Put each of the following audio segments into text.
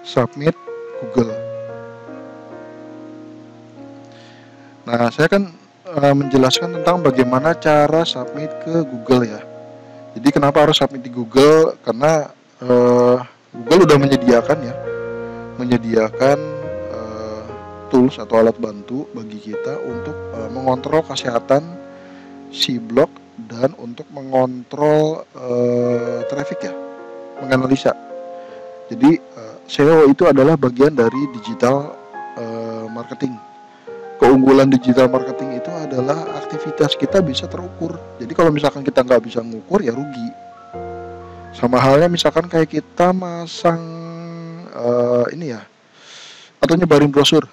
submit Google. Nah, saya kan menjelaskan tentang bagaimana cara submit ke Google ya. Jadi kenapa harus submit di Google? Karena Google udah menyediakan tools atau alat bantu bagi kita untuk mengontrol kesehatan si blog dan untuk mengontrol traffic ya, menganalisa. Jadi SEO itu adalah bagian dari digital marketing. Keunggulan digital marketing itu adalah aktivitas kita bisa terukur. Jadi kalau misalkan kita nggak bisa ngukur ya rugi. Sama halnya misalkan kayak kita masang ini ya, atau nyebarin brosur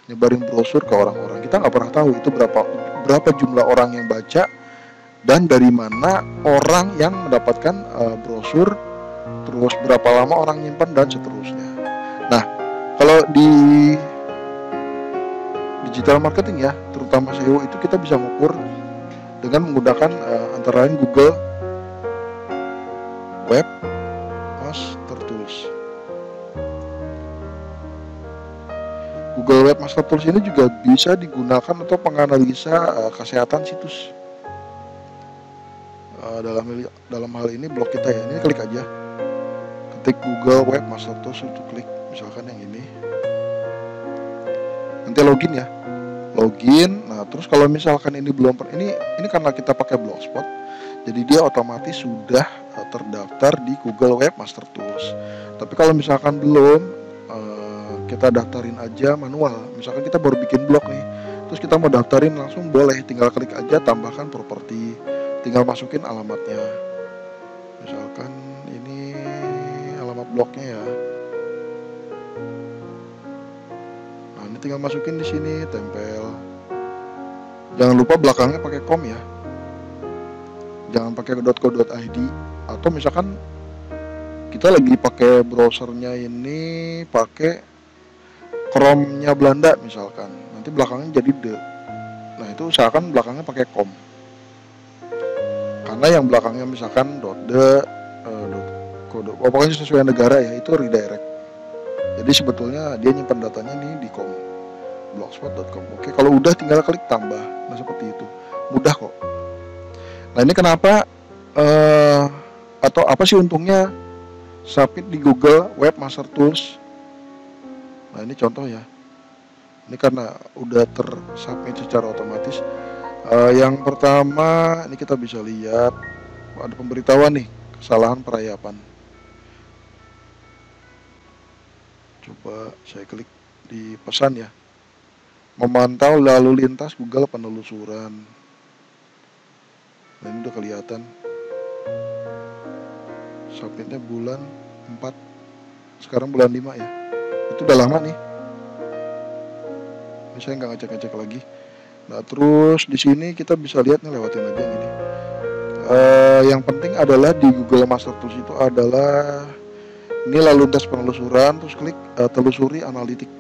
ke orang-orang. Kita nggak pernah tahu itu berapa jumlah orang yang baca dan dari mana orang yang mendapatkan brosur, terus berapa lama orang nyimpan dan seterusnya. Nah, kalau di digital marketing ya, terutama SEO itu kita bisa mengukur dengan menggunakan antara lain Google Webmaster Tools. Google Webmaster Tools ini juga bisa digunakan untuk menganalisa kesehatan situs. Dalam hal ini blog kita ya, ini klik aja, ketik Google Webmaster Tools untuk klik, misalkan yang ini. Nanti login ya, login. Nah terus kalau misalkan ini belum ini karena kita pakai Blogspot, jadi dia otomatis sudah terdaftar di Google Webmaster Tools. Tapi kalau misalkan belum, kita daftarin aja manual. Misalkan kita baru bikin blog nih, terus kita mau daftarin langsung boleh, tinggal klik aja tambahkan properti, tinggal masukin alamatnya. Misalkan ini alamat blognya ya. Tinggal masukin di sini, tempel. Jangan lupa belakangnya pakai com ya. Jangan pakai .co.id. Atau misalkan kita lagi pakai browsernya ini pakai Chrome-nya Belanda misalkan, nanti belakangnya jadi de. Nah itu usahakan belakangnya pakai com. Karena yang belakangnya misalkan .de, pokoknya sesuai negara ya, itu redirect. Jadi sebetulnya dia nyimpan datanya nih di com. blogspot.com. Oke, kalau udah tinggal klik tambah. Nah seperti itu, mudah kok. Nah ini kenapa atau apa sih untungnya submit di Google Webmaster Tools? Nah ini contoh ya. Ini karena udah tersubmit secara otomatis. Yang pertama ini kita bisa lihat ada pemberitahuan nih, kesalahan perayapan. Coba saya klik di pesan ya. Memantau lalu lintas Google penelusuran. Nah ini udah kelihatan. Submitnya bulan 4. Sekarang bulan 5 ya. Itu udah lama nih. Ini saya nggak ngecek-ngecek lagi. Nah terus di sini kita bisa lihat nih, lewatin aja gini. Yang penting adalah di Google Master Tools itu adalah ini lalu lintas penelusuran, terus klik telusuri analitik.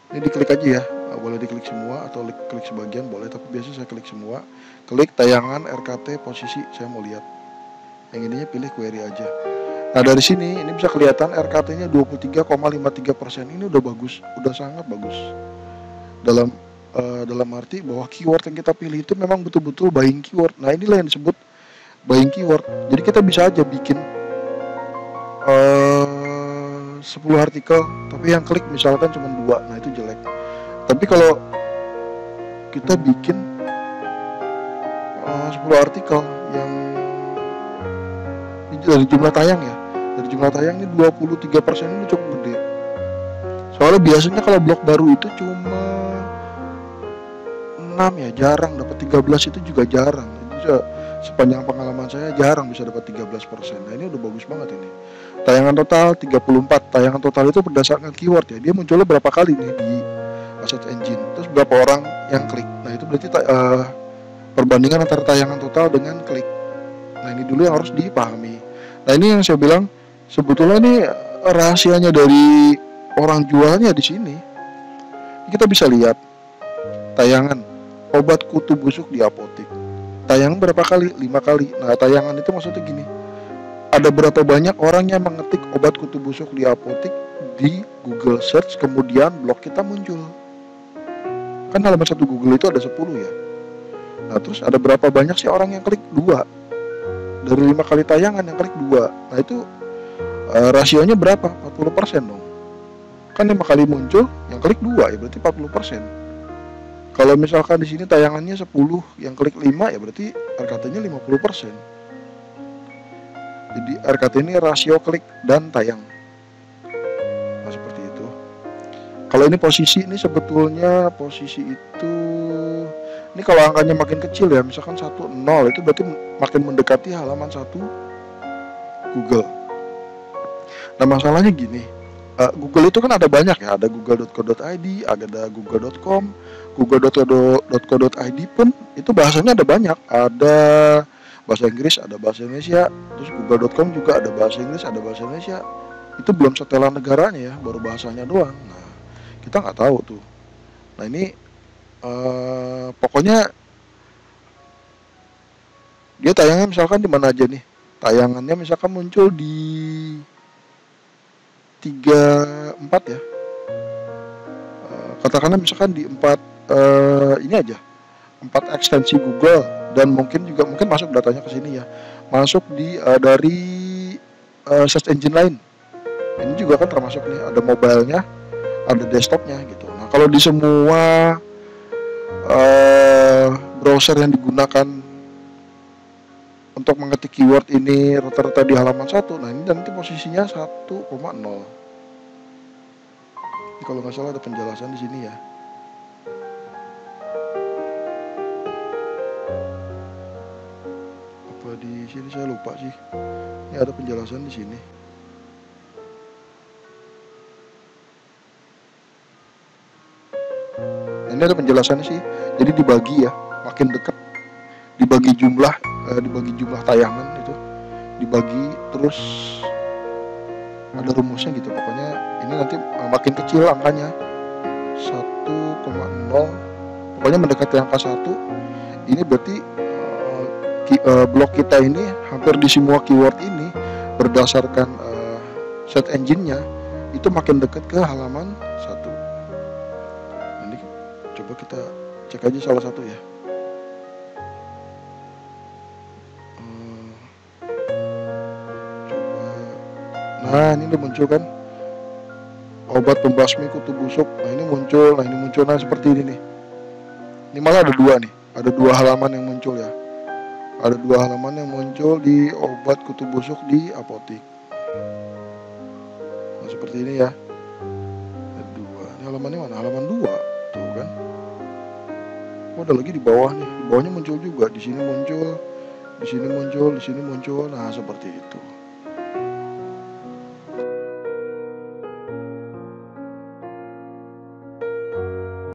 Ini diklik aja ya, boleh diklik semua atau klik sebagian boleh, tapi biasanya saya klik semua. Klik tayangan RKT posisi, saya mau lihat. Yang ininya pilih query aja. Nah dari sini ini bisa kelihatan RKT-nya 23,53%. Ini udah bagus, udah sangat bagus. Dalam arti bahwa keyword yang kita pilih itu memang betul-betul buying keyword. Nah inilah yang disebut buying keyword. Jadi kita bisa aja bikin 10 artikel, tapi yang klik misalkan cuma 2, nah itu jelek. Tapi kalau kita bikin 10 artikel yang dari jumlah tayang ya, dari jumlah tayang ini 23% ini cukup gede. Soalnya biasanya kalau blog baru itu cuma 6 ya, jarang dapat 13 itu juga jarang. Jadi sepanjang pengalaman saya jarang bisa dapat 13%. Nah ini udah bagus banget ini. Tayangan total 34. Tayangan total itu berdasarkan keyword ya. Dia munculnya berapa kali nih di search engine. Terus berapa orang yang klik. Nah itu berarti perbandingan antara tayangan total dengan klik. Nah ini dulu yang harus dipahami. Nah ini yang saya bilang sebetulnya ini rahasianya dari orang jualnya di sini. Kita bisa lihat tayangan obat kutu busuk di apotek. Tayangan berapa kali? 5 kali. Nah tayangan itu maksudnya gini, ada berapa banyak orang yang mengetik obat kutu busuk di apotik di Google Search, kemudian blog kita muncul. Kan halaman satu Google itu ada 10 ya. Nah terus ada berapa banyak sih orang yang klik 2? Dari 5 kali tayangan yang klik 2. Nah itu rasionya berapa? 40% dong. Kan 5 kali muncul yang klik 2 ya berarti 40%. Kalau misalkan di sini tayangannya 10, yang klik 5 ya berarti RKT-nya 50%. Jadi RKT ini rasio klik dan tayang. Nah seperti itu. Kalau ini posisi, ini sebetulnya posisi itu, ini kalau angkanya makin kecil ya, misalkan 1, 0, itu berarti makin mendekati halaman 1 Google. Nah masalahnya gini, Google itu kan ada banyak ya, ada google.co.id, ada google.com, google.co.id pun itu bahasanya ada banyak, ada bahasa Inggris, ada bahasa Indonesia, terus google.com juga ada bahasa Inggris, ada bahasa Indonesia. Itu belum setelan negaranya ya, baru bahasanya doang. Nah kita nggak tahu tuh. Nah ini pokoknya dia tayangnya misalkan di mana aja nih, tayangannya misalkan muncul di 3, 4 ya, katakanlah misalkan di 4 ini aja, 4 ekstensi Google, dan mungkin masuk datanya ke sini ya, masuk di dari search engine lain. Ini juga kan termasuk nih, ada mobilenya, ada desktopnya gitu. Nah kalau di semua browser yang digunakan untuk mengetik keyword ini rata-rata di halaman 1, nah ini nanti posisinya 1,0. Ini kalau nggak salah ada penjelasan di sini ya. Apa di sini saya lupa sih. Ini ada penjelasan di sini. Nah, ini ada penjelasannya sih. Jadi dibagi ya, makin dekat dibagi jumlah tayangan itu, dibagi terus ada rumusnya gitu. Pokoknya ini nanti makin kecil angkanya 1,0, pokoknya mendekati angka 1. Ini berarti blog kita ini hampir di semua keyword ini berdasarkan search engine-nya itu makin dekat ke halaman 1. Ini coba kita cek aja salah satu ya. Nah ini udah muncul kan, obat pembasmi kutu busuk. Nah ini muncul, nah seperti ini nih. Ini malah ada 2 nih, ada 2 halaman yang muncul ya. Ada 2 halaman yang muncul di obat kutu busuk di apotik. Nah seperti ini ya. Ada 2. Ini halamannya mana? Halaman 2 tuh kan. Oh ada lagi di bawah nih. Di bawahnya muncul juga. Di sini muncul, di sini muncul, di sini muncul. Nah seperti itu.